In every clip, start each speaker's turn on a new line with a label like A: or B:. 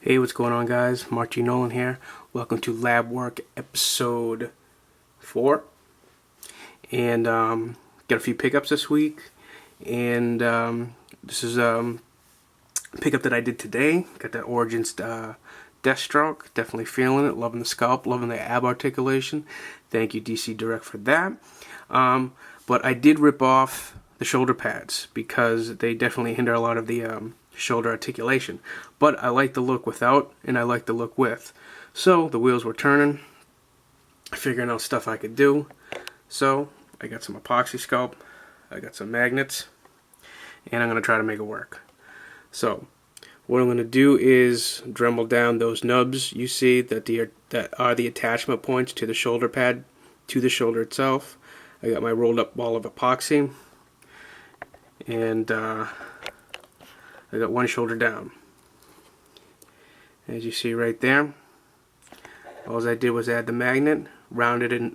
A: Hey, what's going on, guys? Marty Nolan here. Welcome to Lab Work episode 4. And got a few pickups this week. And this is a pickup that I did today. Got that Origins Deathstroke. Definitely feeling it. Loving the scalp. Loving the ab articulation. Thank you, DC Direct, for that. But I did rip off the shoulder pads because they definitely hinder a lot of the shoulder articulation. But I like the look without, and I like the look with. So the wheels were turning, figuring out stuff I could do. So I got some epoxy sculpt, I got some magnets, and I'm going to try to make it work. So what I'm going to do is Dremel down those nubs you see that are the attachment points to the shoulder pad, to the shoulder itself. I got my rolled up ball of epoxy, and I got one shoulder down. As you see right there, all I did was add the magnet, rounded and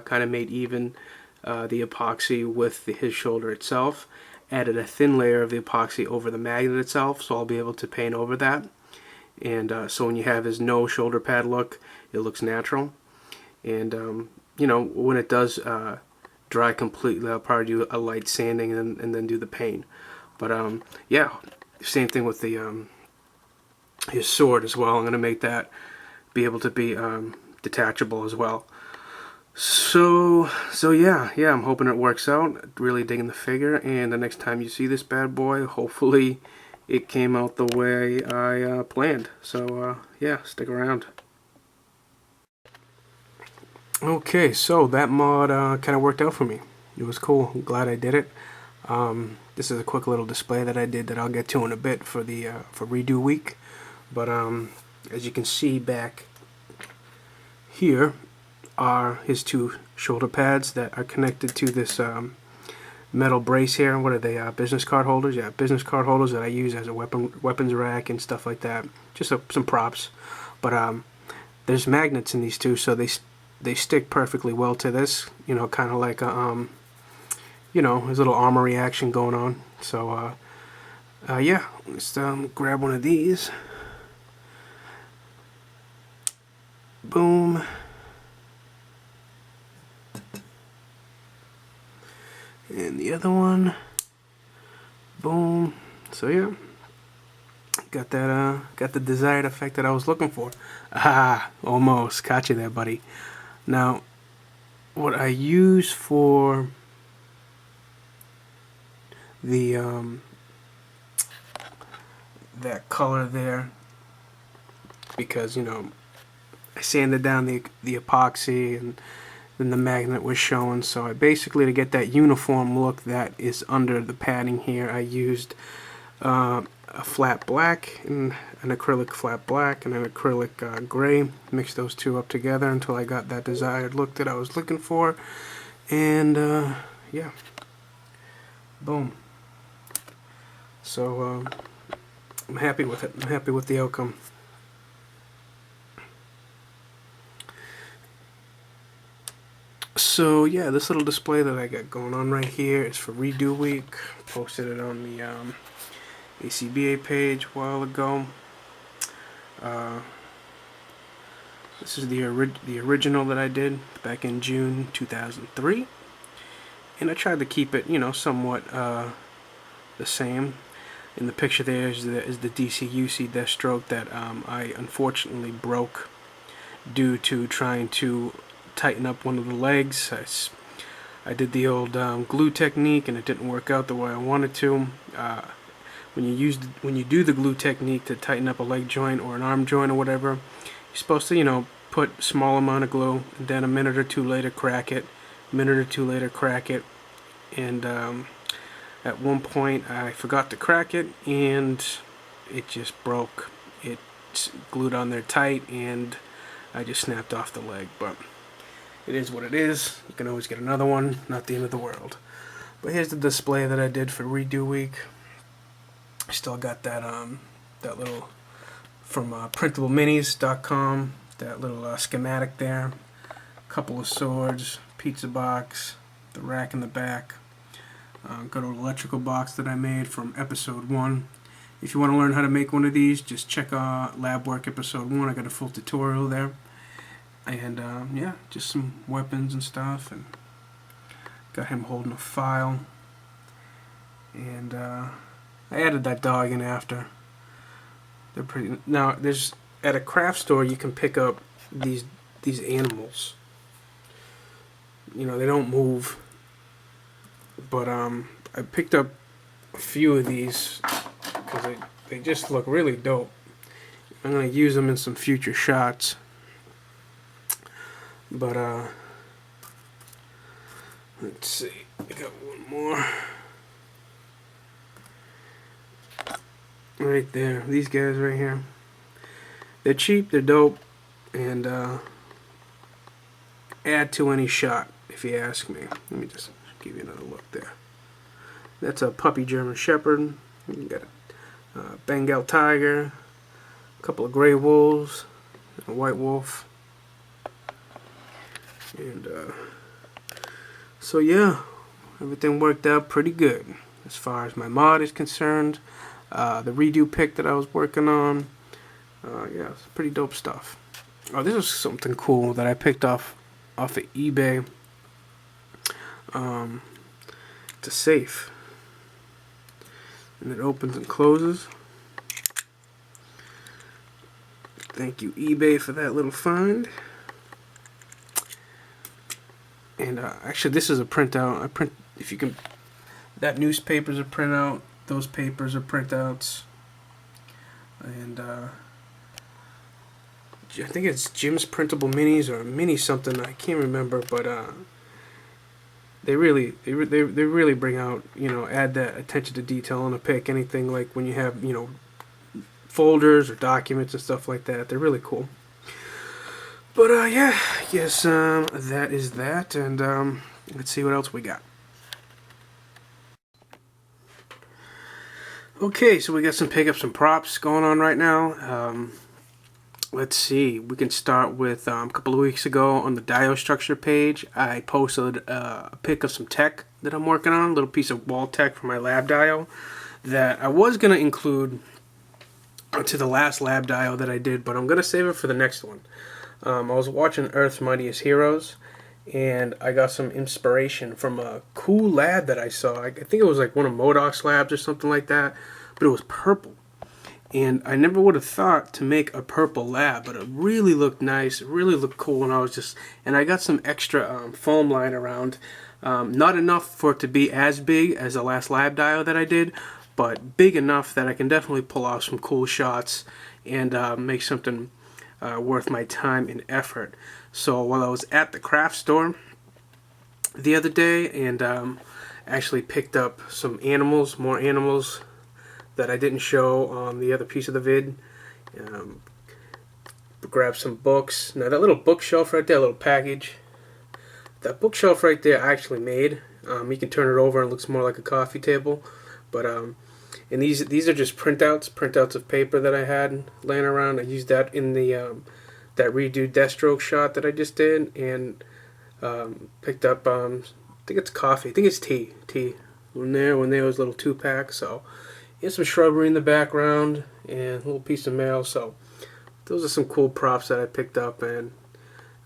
A: kind of made even the epoxy with his shoulder itself. Added a thin layer of the epoxy over the magnet itself, so I'll be able to paint over that. And so when you have his no shoulder pad look, it looks natural. And you know, when it does dry completely, I'll probably do a light sanding and then do the paint. But yeah, same thing with the his sword as well. I'm going to make that be able to be detachable as well. So yeah, I'm hoping it works out. Really digging the figure, and the next time you see this bad boy, hopefully it came out the way I planned. So yeah, stick around. Okay, so that mod kind of worked out for me. It was cool. I'm glad I did it. This is a quick little display that I did that I'll get to in a bit for the for redo week. But as you can see back here are his two shoulder pads that are connected to this metal brace here. What are they? Business card holders? Yeah, business card holders that I use as a weapons rack and stuff like that. Just some props. But there's magnets in these two, so they stick perfectly well to this. You know, kind of like a you know, there's a little armory action going on. So yeah, let's grab one of these. Boom. And the other one. Boom. So yeah, got that got the desired effect that I was looking for. Ah, almost caught you there, buddy. Now, what I use for the that color there, because you know I sanded down the epoxy and then the magnet was showing, so I basically, to get that uniform look that is under the padding here, I used a flat black and an acrylic flat black and an acrylic gray. Mixed those two up together until I got that desired look that I was looking for. And yeah, boom. So I'm happy with it. I'm happy with the outcome. So yeah, this little display that I got going on right here is for redo week. Posted it on the A.C.B.A page a while ago. This is the original that I did back in June 2003, and I tried to keep it, you know, somewhat the same. In the picture there is the DC Deathstroke that I unfortunately broke due to trying to tighten up one of the legs. I did the old glue technique and it didn't work out the way I wanted to. When you do the glue technique to tighten up a leg joint or an arm joint or whatever, you're supposed to, you know, put a small amount of glue and then a minute or two later crack it, and at one point I forgot to crack it and it just broke. It's glued on there tight and I just snapped off the leg. But it is what it is. You can always get another one. Not the end of the world. But here's the display that I did for redo week. I still got that that little from printableminis.com, that little schematic there. Couple of swords, pizza box, the rack in the back. Got an electrical box that I made from episode 1. if you want to learn how to make one of these, just check Lab Work episode 1. I got a full tutorial there. And yeah, just some weapons and stuff, and got him holding a file. And I added that dog in after. They're pretty. Now, there's at a craft store you can pick up these animals. You know, they don't move, but I picked up a few of these because they just look really dope. I'm gonna use them in some future shots. But let's see, I got one more right there. These guys right here, they're cheap, they're dope, and add to any shot if you ask me. Let me just give you another look there. That's a puppy German Shepherd. You got a Bengal Tiger, a couple of gray wolves, a white wolf. And so yeah, everything worked out pretty good as far as my mod is concerned. The redo pick that I was working on, yeah, it's pretty dope stuff. Oh, this is something cool that I picked off of eBay. It's a safe, and it opens and closes. Thank you, eBay, for that little find. And actually, this is a printout. If you can, that newspaper's a printout. Those papers are printouts. And I think it's Jim's Printable Minis or Mini something. I can't remember, but they really bring out, add that attention to detail on a pick. Anything like when you have folders or documents and stuff like that. They're really cool. But yeah, I guess that is that, and let's see what else we got. Okay, so we got some pickups and props going on right now. Let's see, we can start with a couple of weeks ago on the dio structure page. I posted a pic of some tech that I'm working on, a little piece of wall tech for my lab dio that I was going to include to the last lab dio that I did, but I'm going to save it for the next one. I was watching Earth's Mightiest Heroes, and I got some inspiration from a cool lab that I saw. I think it was like one of MODOK's labs or something like that, but it was purple. And I never would have thought to make a purple lab, but it really looked nice, it really looked cool, and I got some extra foam line around. Not enough for it to be as big as the last lab dio that I did, but big enough that I can definitely pull off some cool shots and make something worth my time and effort. So while I was at the craft store the other day and actually picked up some animals, more animals that I didn't show on the other piece of the vid. Grabbed some books. Now that little bookshelf right there, little package, that bookshelf right there I actually made. You can turn it over and it looks more like a coffee table. But and these are just printouts of paper that I had laying around. I used that in the that redo Deathstroke shot that I just did, and picked up I think it's coffee, I think it's tea when there was a little 2-pack. So here's some shrubbery in the background and a little piece of mail. So those are some cool props that I picked up, and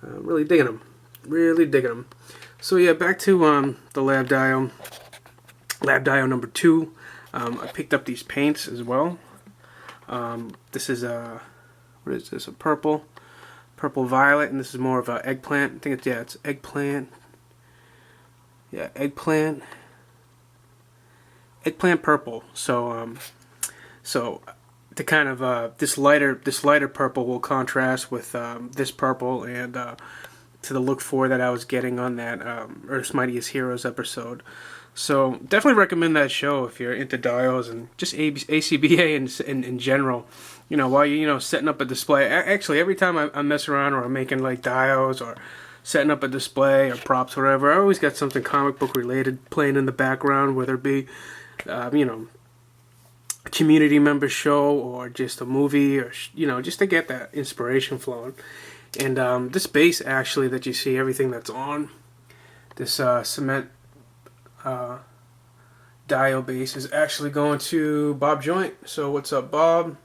A: really digging them. So yeah, back to the lab dio number 2. I picked up these paints as well. This is what is this? A purple violet, and this is more of a eggplant. I think it's eggplant. Yeah, eggplant purple. So the kind of this lighter purple will contrast with this purple, and to the look for that I was getting on that Earth's Mightiest Heroes episode. So definitely recommend that show if you're into dials and just A.C.B.A. in general. While you're setting up a display. Actually, every time I mess around or I'm making like dials or setting up a display or props, or whatever, I always got something comic book related playing in the background, whether it be a community member show or just a movie, or just to get that inspiration flowing. And this base actually that you see everything that's on this cement Dio base is actually going to Bob Joint. So what's up, Bob?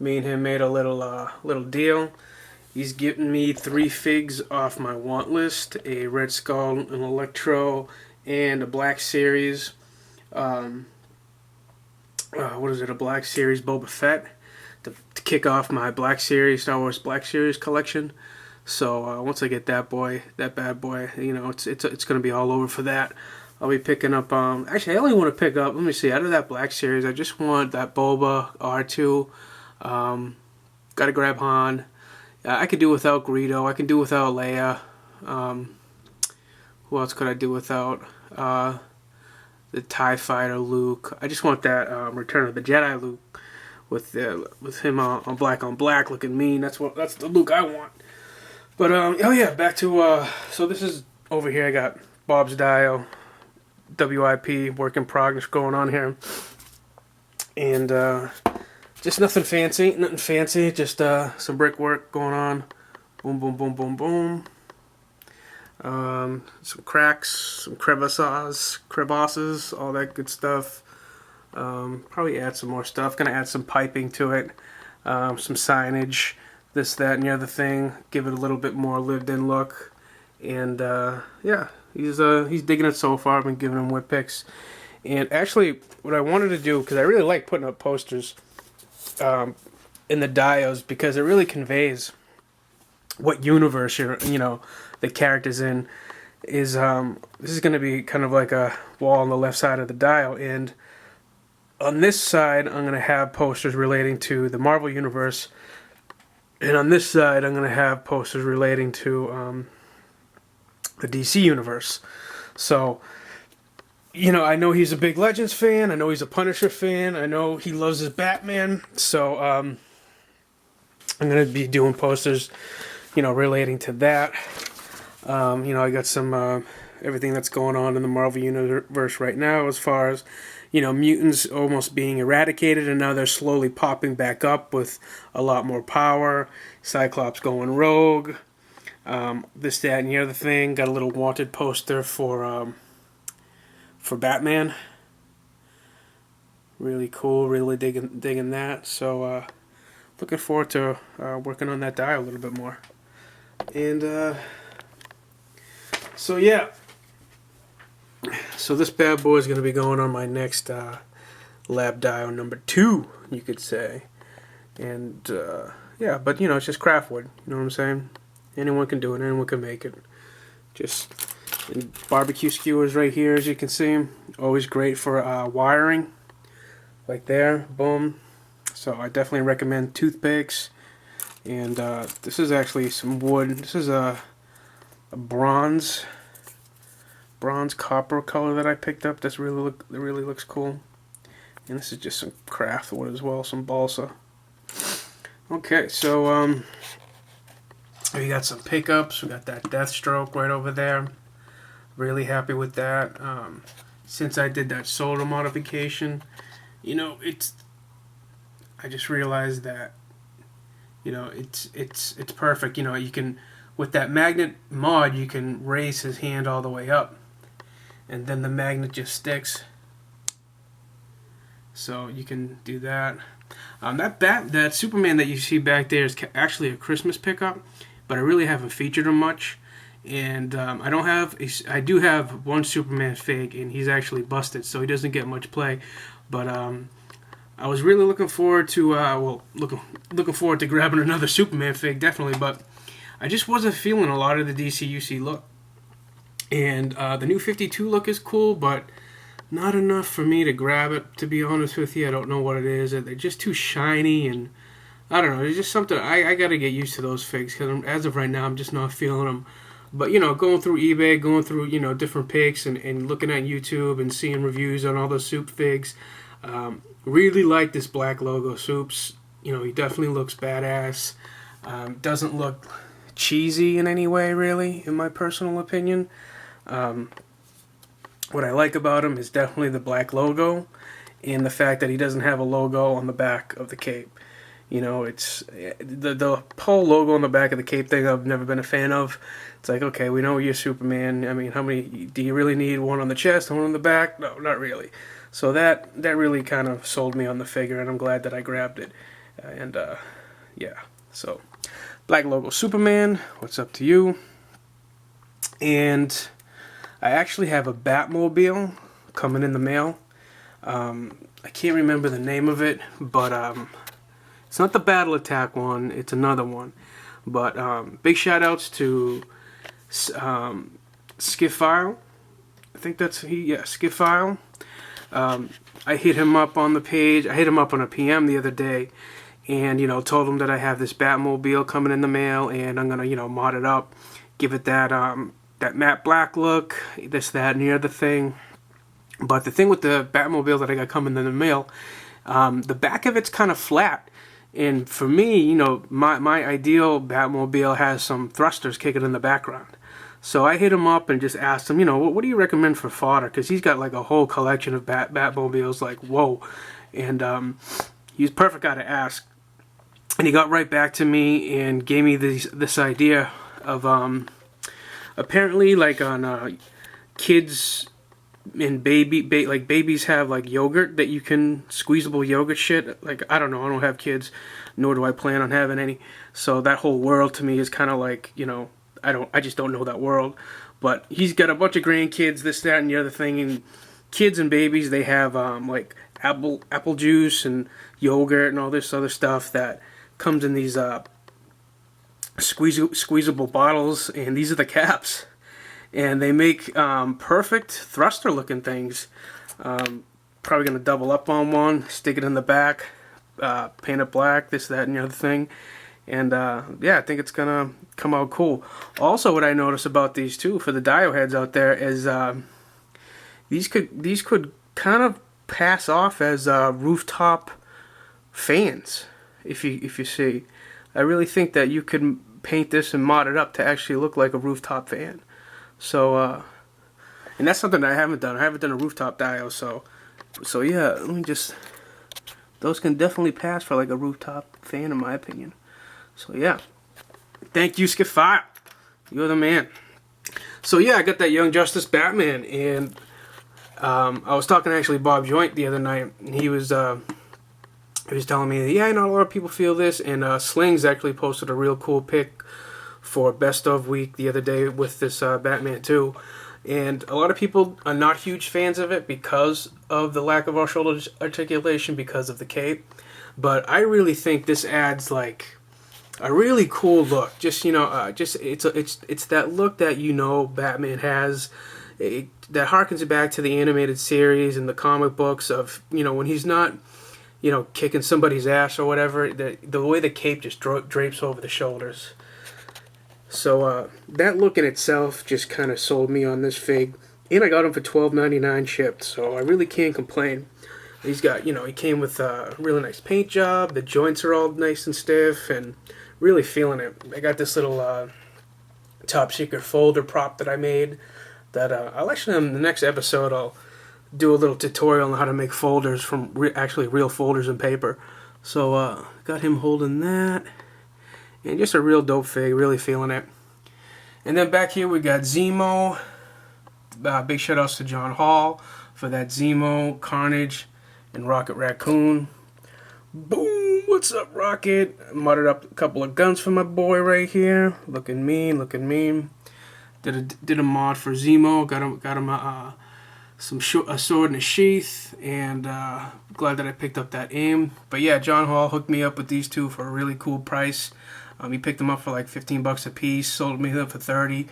A: Me and him made a little deal. He's getting me 3 figs off my want list: a Red Skull, an Electro, and a Black Series. What is it? A Black Series Boba Fett to kick off my Black Series Star Wars Black Series collection. So once I get that bad boy, you know, it's gonna be all over for that. I'll be picking up. Actually, I only want to pick up. Let me see. Out of that Black Series, I just want that Boba R2. Got to grab Han. I could do without Greedo. I can do without Leia. Who else could I do without? The TIE Fighter Luke. I just want that Return of the Jedi Luke with him on black looking mean. That's the Luke I want. But oh yeah, back to so this is over here. I got Bob's Dio, WIP, work in progress going on here, and just nothing fancy. Just some brickwork going on. Boom, boom, boom, boom, boom. Some cracks, some crevasses, all that good stuff. Probably add some more stuff. Gonna add some piping to it, some signage, this, that, and the other thing. Give it a little bit more lived-in look. And yeah, he's digging it so far. I've been giving him whip picks. And actually, what I wanted to do, because I really like putting up posters in the dios, because it really conveys what universe the character's in. Is this is going to be kind of like a wall on the left side of the dio, and on this side I'm going to have posters relating to the Marvel universe, and on this side I'm going to have posters relating to the DC universe. So, you know, I know he's a big Legends fan, I know he's a Punisher fan, I know he loves his Batman, so I'm going to be doing posters, you know, relating to that. You know, I got some everything that's going on in the Marvel universe right now, as far as, you know, mutants almost being eradicated, and now they're slowly popping back up with a lot more power. Cyclops going rogue. This, that, and the other thing. Got a little wanted poster for Batman. Really cool. Really digging that. So looking forward to working on that die a little bit more. And so yeah, so this bad boy is going to be going on my next lab dio number 2, you could say. And yeah, but you know, it's just craft wood, you know what I'm saying? Anyone can do it, anyone can make it. Just barbecue skewers right here, as you can see. Always great for wiring, like there, boom. So I definitely recommend toothpicks. And this is actually some wood. This is a bronze copper color that I picked up. That really looks cool. And this is just some craft wood as well, some balsa. Okay, so we got some pickups. We got that Deathstroke right over there. Really happy with that. Since I did that solder modification, you know, I just realized that, you know, it's perfect. You know, you can, with that magnet mod, you can raise his hand all the way up, and then the magnet just sticks. So you can do that. That Superman that you see back there is actually a Christmas pickup, but I really haven't featured him much. And I do have one Superman fig, and he's actually busted, so he doesn't get much play. But I was really looking forward to looking forward to grabbing another Superman fig, definitely. But I just wasn't feeling a lot of the DCUC look. And the new 52 look is cool, but not enough for me to grab it, to be honest with you. I don't know what it is. They're just too shiny, and I don't know. There's just something. I got to get used to those figs, because as of right now, I'm just not feeling them. But, you know, going through eBay, going through, you know, different pics, and looking at YouTube and seeing reviews on all those soup figs, really like this black logo soups. You know, he definitely looks badass. Doesn't look cheesy in any way, really, in my personal opinion. What I like about him is definitely the black logo, and the fact that he doesn't have a logo on the back of the cape. You know, it's the whole logo on the back of the cape thing I've never been a fan of. It's like, okay, we know you're Superman. I mean, how many do you really need? One on the chest, one on the back? No, not really. So that really kind of sold me on the figure, and I'm glad that I grabbed it. And yeah, so Black Logo Superman, what's up to you? And I actually have a Batmobile coming in the mail. I can't remember the name of it, but it's not the Battle Attack one, it's another one. But big shout outs to Skiffile. I think that's Skiffile. I hit him up on the page. I hit him up on a PM the other day, and told him that I have this Batmobile coming in the mail, and I'm gonna mod it up, give it that that matte black look, this, that, and the other thing. But the thing with the Batmobile that I got coming in the mail, the back of it's kind of flat. And for me, my ideal Batmobile has some thrusters kicking in the background. So I hit him up and just asked him, what do you recommend for fodder? Because he's got like a whole collection of Batmobiles, like, whoa. And he's perfect guy to ask. And he got right back to me and gave me this idea of, apparently, like on kids and like babies have like yogurt that you can, squeezable yogurt shit. Like, I don't know, I don't have kids, nor do I plan on having any. So that whole world to me is kind of like, I just don't know that world. But he's got a bunch of grandkids, this, that, and the other thing. And kids and babies, they have like apple juice and yogurt and all this other stuff that comes in these squeezable bottles. And these are the caps. And they make perfect thruster looking things. Probably going to double up on one, stick it in the back, paint it black, this, that, and the other thing. And yeah, I think it's going to come out cool. Also, what I noticed about these too, for the dio heads out there, is these could kind of pass off as rooftop fans. If you see, I really think that you could paint this and mod it up to actually look like a rooftop fan. So, and that's something that I haven't done. I haven't done a rooftop dio, so yeah, let me just, those can definitely pass for like a rooftop fan in my opinion. So yeah, thank you, Skiffile. You're the man. So yeah, I got that Young Justice Batman, and I was talking to actually Bob Joint the other night, and he was telling me that, yeah, I know a lot of people feel this, and Slings actually posted a real cool pic for Best of Week the other day with this Batman 2. And a lot of people are not huge fans of it because of the lack of our shoulder articulation, because of the cape. But I really think this adds like a really cool look. Just it's that look that Batman has. That harkens back to the animated series and the comic books of when he's not kicking somebody's ass or whatever. The way the cape just drapes over the shoulders. So that look in itself just kind of sold me on this fig, and I got him for $12.99 shipped, so I really can't complain. He's got, he came with a really nice paint job. The joints are all nice and stiff, and really feeling it. I got this little top secret folder prop that I made that I'll actually, in the next episode, I'll do a little tutorial on how to make folders from actually real folders and paper. So got him holding that. And just a real dope fig, really feeling it. And then back here we got Zemo. Big shout outs to John Hall for that Zemo, Carnage, and Rocket Raccoon. Boom! What's up, Rocket? Mudded up a couple of guns for my boy right here. Looking mean, looking mean. Did a mod for Zemo. Got him a sword and a sheath, and glad that I picked up that aim. But yeah, John Hall hooked me up with these two for a really cool price. He picked them up for like $15 a piece, sold me them for $30,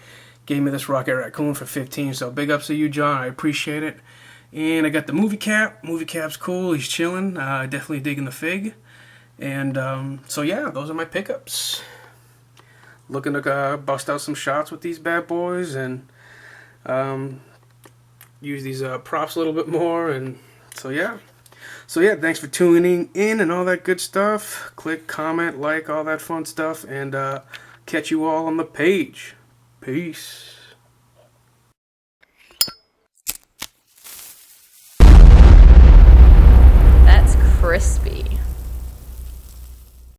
A: gave me this Rocket Raccoon for $15. So big ups to you, John. I appreciate it. And I got the movie cap. Movie cap's cool. He's chilling. Definitely digging the fig. And so yeah, those are my pickups. Looking to bust out some shots with these bad boys and use these props a little bit more. And so yeah. So yeah, thanks for tuning in and all that good stuff. Click, comment, like, all that fun stuff. And catch you all on the page. Peace.
B: That's crispy.